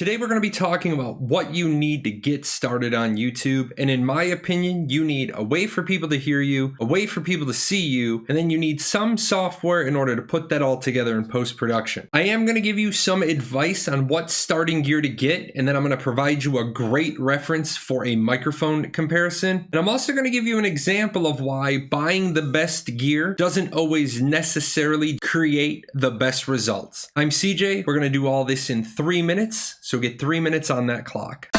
Today we're going to be talking about what you need to get started on YouTube, and in my opinion, you need a way for people to hear you, a way for people to see you, and then you need some software in order to put that all together in post-production. I am going to give you some advice on what starting gear to get, and then I'm going to provide you a great reference for a microphone comparison. And I'm also going to give you an example of why buying the best gear doesn't always necessarily create the best results. I'm CJ. We're going to do all this in 3 minutes. So get 3 minutes on that clock.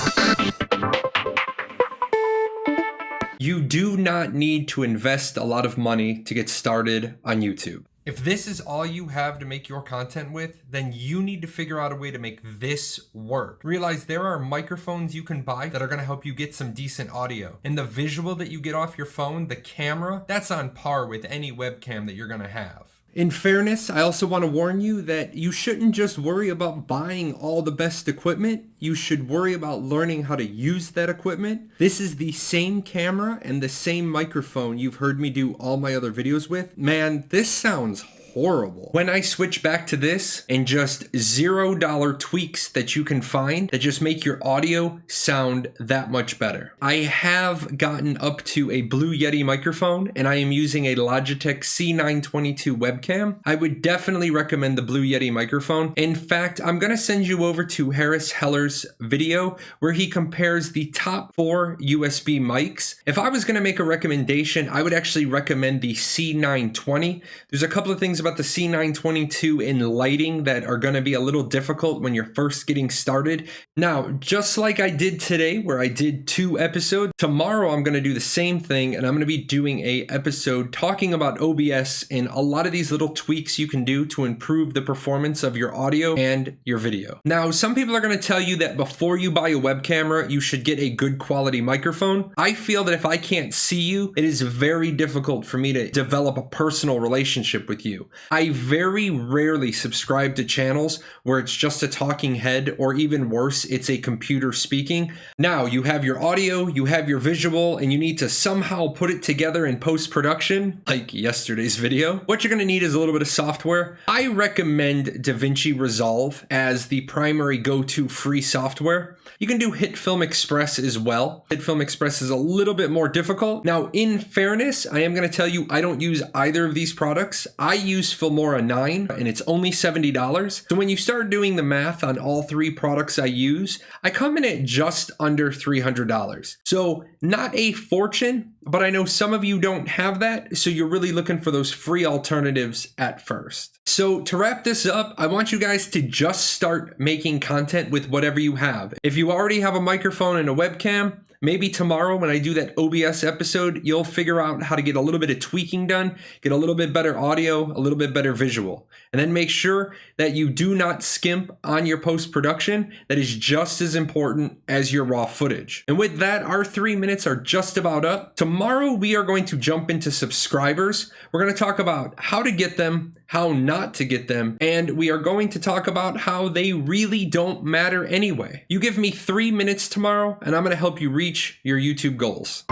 You do not need to invest a lot of money to get started on YouTube. If this is all you have to make your content with, then you need to figure out a way to make this work. Realize there are microphones you can buy that are going to help you get some decent audio. And the visual that you get off your phone, the camera, that's on par with any webcam that you're going to have. In fairness, I also want to warn you that you shouldn't just worry about buying all the best equipment. You should worry about learning how to use that equipment. This is the same camera and the same microphone you've heard me do all my other videos with. Man, this sounds horrible. When I switch back to this and just $0 tweaks that you can find that just make your audio sound that much better. I have gotten up to a Blue Yeti microphone and I am using a Logitech C922 webcam. I would definitely recommend the Blue Yeti microphone. In fact, I'm going to send you over to Harris Heller's video where he compares the top 4 USB mics. If I was going to make a recommendation, I would actually recommend the C920. There's a couple of things about the C922 in lighting that are going to be a little difficult when you're first getting started. Now, just like I did today where I did 2 episodes, tomorrow I'm going to do the same thing and I'm going to be doing a episode talking about OBS and a lot of these little tweaks you can do to improve the performance of your audio and your video. Now, some people are going to tell you that before you buy a web camera, you should get a good quality microphone. I feel that if I can't see you, it is very difficult for me to develop a personal relationship with you. I very rarely subscribe to channels where it's just a talking head, or even worse, it's a computer speaking. Now you have your audio, you have your visual, and you need to somehow put it together in post-production, like yesterday's video. What you're going to need is a little bit of software. I recommend DaVinci Resolve as the primary go-to free software. You can do HitFilm Express as well. HitFilm Express is a little bit more difficult. Now, in fairness, I am going to tell you I don't use either of these products. I use Filmora 9 and it's only $70. So when you start doing the math on all 3 products I use, I come in at just under $300. So not a fortune, but I know some of you don't have that. So you're really looking for those free alternatives at first. So to wrap this up, I want you guys to just start making content with whatever you have. If you already have a microphone and a webcam, maybe tomorrow when I do that OBS episode, you'll figure out how to get a little bit of tweaking done, get a little bit better audio, a little bit better visual. And then make sure that you do not skimp on your post-production. That is just as important as your raw footage. And with that, our 3 minutes are just about up. Tomorrow, we are going to jump into subscribers. We're going to talk about how to get them, how not to get them, and we are going to talk about how they really don't matter anyway. You give me 3 minutes tomorrow, and I'm going to help you reach your YouTube goals.